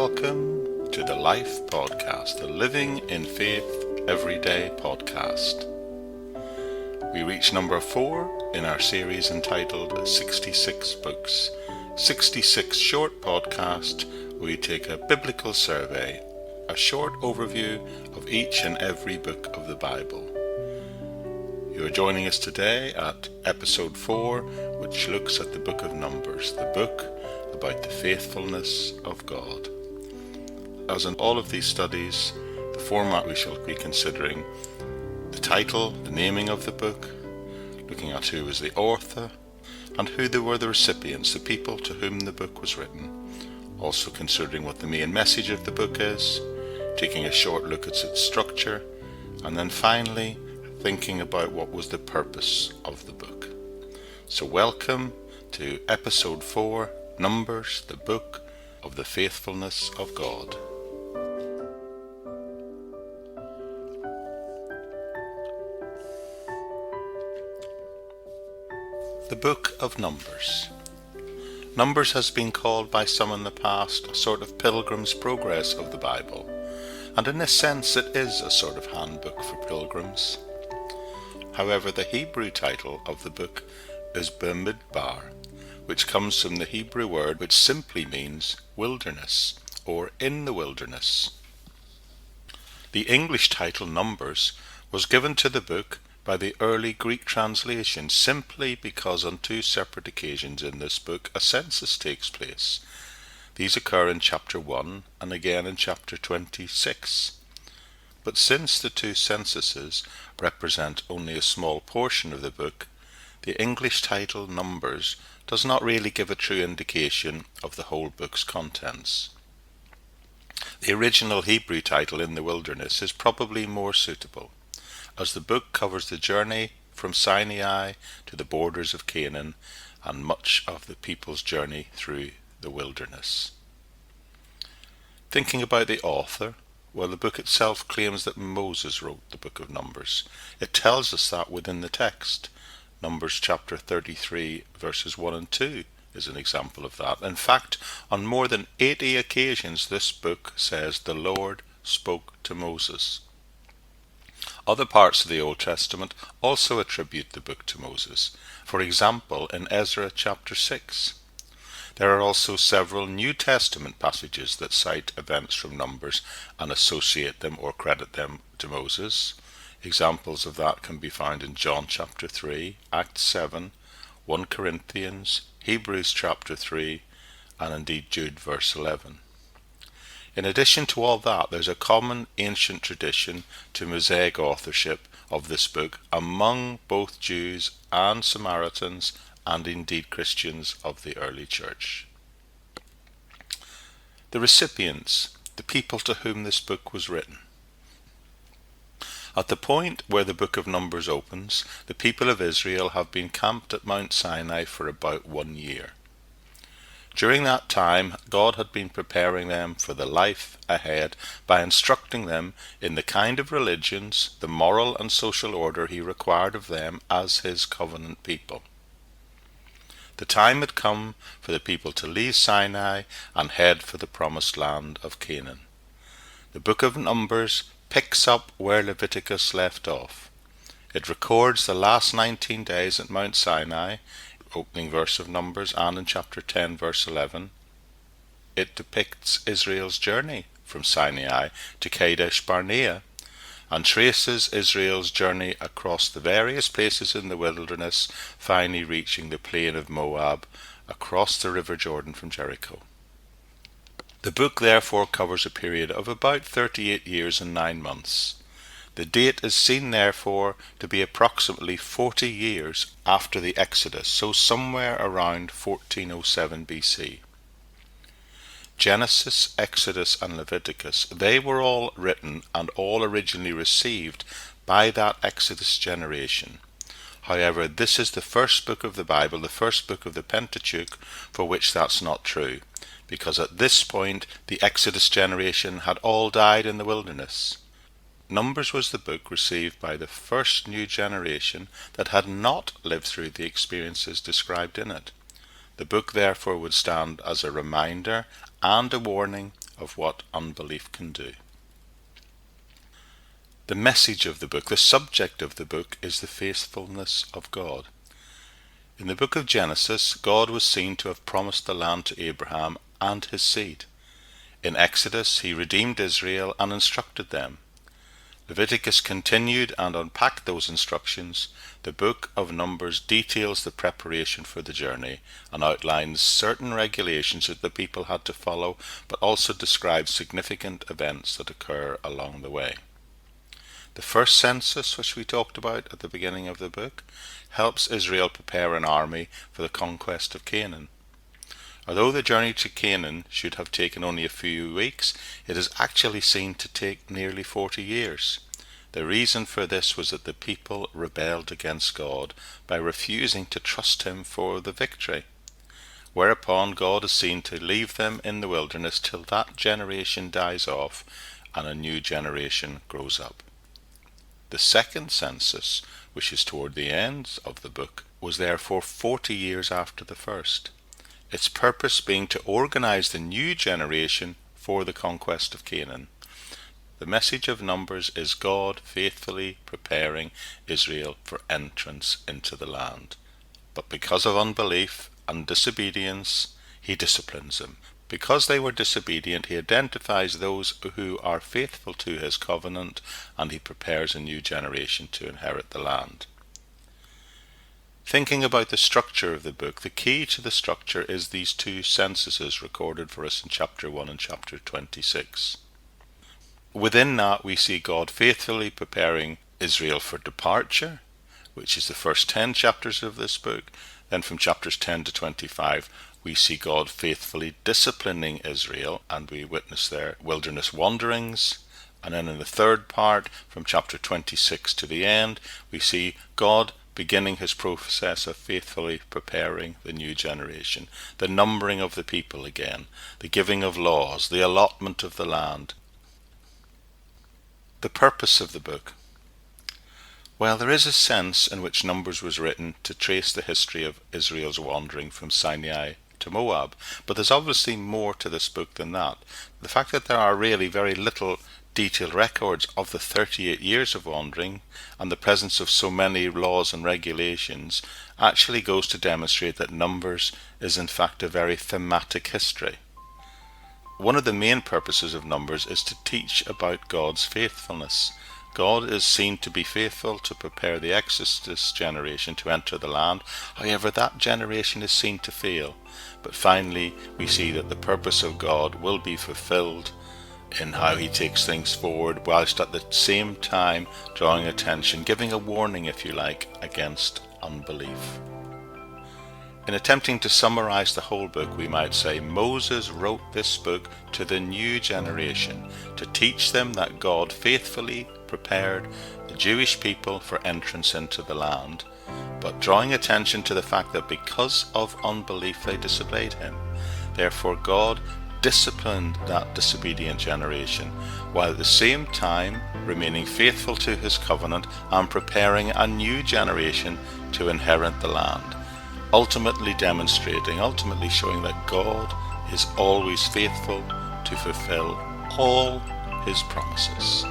Welcome to the Life Podcast, the Living in Faith Everyday Podcast. We reach number 4 in our series entitled 66 Books, 66 short podcast where we take a biblical survey, a short overview of each and every book of the Bible. You are joining us today at episode 4, which looks at the book of Numbers, the book about the faithfulness of God. As in all of these studies, the format we shall be considering: the title, the naming of the book, looking at who was the author, and who were the recipients, the people to whom the book was written. Also considering what the main message of the book is, taking a short look at its structure, and then finally thinking about what was the purpose of the book. So welcome to episode 4, Numbers, the book of the faithfulness of God. The book of Numbers. Numbers has been called by some in the past a sort of Pilgrim's Progress of the Bible, and in a sense it is a sort of handbook for pilgrims. However, the Hebrew title of the book is Bamidbar, which comes from the Hebrew word which simply means wilderness, or in the wilderness. The English title Numbers was given to the book by the early Greek translation simply because on 2 separate occasions in this book a census takes place. These occur in chapter 1 and again in chapter 26. But since the 2 censuses represent only a small portion of the book, the English title Numbers does not really give a true indication of the whole book's contents. The original Hebrew title In the Wilderness is probably more suitable, as the book covers the journey from Sinai to the borders of Canaan and much of the people's journey through the wilderness. Thinking about the author, well, the book itself claims that Moses wrote the book of Numbers. It tells us that within the text. Numbers chapter 33 verses 1 and 2 is an example of that. In fact, on more than 80 occasions this book says the Lord spoke to Moses. Other parts of the Old Testament also attribute the book to Moses. For example, in Ezra chapter 6. There are also several New Testament passages that cite events from Numbers and associate them or credit them to Moses. Examples of that can be found in John chapter 3, Acts 7, 1 Corinthians, Hebrews chapter 3, and indeed Jude verse 11. In addition to all that, there's a common ancient tradition to Mosaic authorship of this book among both Jews and Samaritans and indeed Christians of the early church. The recipients, the people to whom this book was written. At the point where the book of Numbers opens, the people of Israel have been camped at Mount Sinai for about 1 year. During that time, God had been preparing them for the life ahead by instructing them in the kind of religions, the moral and social order he required of them as his covenant people. The time had come for the people to leave Sinai and head for the promised land of Canaan. The book of Numbers picks up where Leviticus left off. It records the last 19 days at Mount Sinai, opening verse of Numbers, and in chapter 10 verse 11. It depicts Israel's journey from Sinai to Kadesh Barnea and traces Israel's journey across the various places in the wilderness, finally reaching the plain of Moab across the river Jordan from Jericho. The book therefore covers a period of about 38 years and 9 months. The date is seen therefore to be approximately 40 years after the Exodus, so somewhere around 1407 BC. Genesis, Exodus and Leviticus, they were all written and all originally received by that Exodus generation. However, this is the first book of the Bible, the first book of the Pentateuch, for which that's not true, because at this point the Exodus generation had all died in the wilderness. Numbers was the book received by the first new generation that had not lived through the experiences described in it. The book therefore would stand as a reminder and a warning of what unbelief can do. The message of the book, the subject of the book, is the faithfulness of God. In the book of Genesis, God was seen to have promised the land to Abraham and his seed. In Exodus, he redeemed Israel and instructed them. Leviticus continued and unpacked those instructions. The book of Numbers details the preparation for the journey and outlines certain regulations that the people had to follow, but also describes significant events that occur along the way. The first census, which we talked about at the beginning of the book, helps Israel prepare an army for the conquest of Canaan. Although the journey to Canaan should have taken only a few weeks, it is actually seen to take nearly 40 years. The reason for this was that the people rebelled against God by refusing to trust him for the victory. Whereupon God is seen to leave them in the wilderness till that generation dies off and a new generation grows up. The second census, which is toward the end of the book, was therefore 40 years after the first, its purpose being to organize the new generation for the conquest of Canaan. The message of Numbers is God faithfully preparing Israel for entrance into the land. But because of unbelief and disobedience, he disciplines them. Because they were disobedient, he identifies those who are faithful to his covenant, and he prepares a new generation to inherit the land. Thinking about the structure of the book, the key to the structure is these two censuses recorded for us in chapter 1 and chapter 26. Within that, we see God faithfully preparing Israel for departure, which is the first 10 chapters of this book. Then from chapters 10 to 25, we see God faithfully disciplining Israel, and we witness their wilderness wanderings. And then in the third part, from chapter 26 to the end, we see God beginning his process of faithfully preparing the new generation, the numbering of the people again, the giving of laws, the allotment of the land. The purpose of the book. Well, there is a sense in which Numbers was written to trace the history of Israel's wandering from Sinai to Moab, but there's obviously more to this book than that. The fact that there are really very little detailed records of the 38 years of wandering and the presence of so many laws and regulations actually goes to demonstrate that Numbers is in fact a very thematic history. One of the main purposes of Numbers is to teach about God's faithfulness. God is seen to be faithful to prepare the Exodus generation to enter the land. However, that generation is seen to fail. But finally, we see that the purpose of God will be fulfilled in how he takes things forward, whilst at the same time drawing attention, giving a warning, if you like, against unbelief. In attempting to summarize the whole book, we might say Moses wrote this book to the new generation to teach them that God faithfully prepared the Jewish people for entrance into the land, but drawing attention to the fact that because of unbelief they disobeyed him. Therefore God disciplined that disobedient generation, while at the same time remaining faithful to his covenant and preparing a new generation to inherit the land. Ultimately showing that God is always faithful to fulfill all his promises.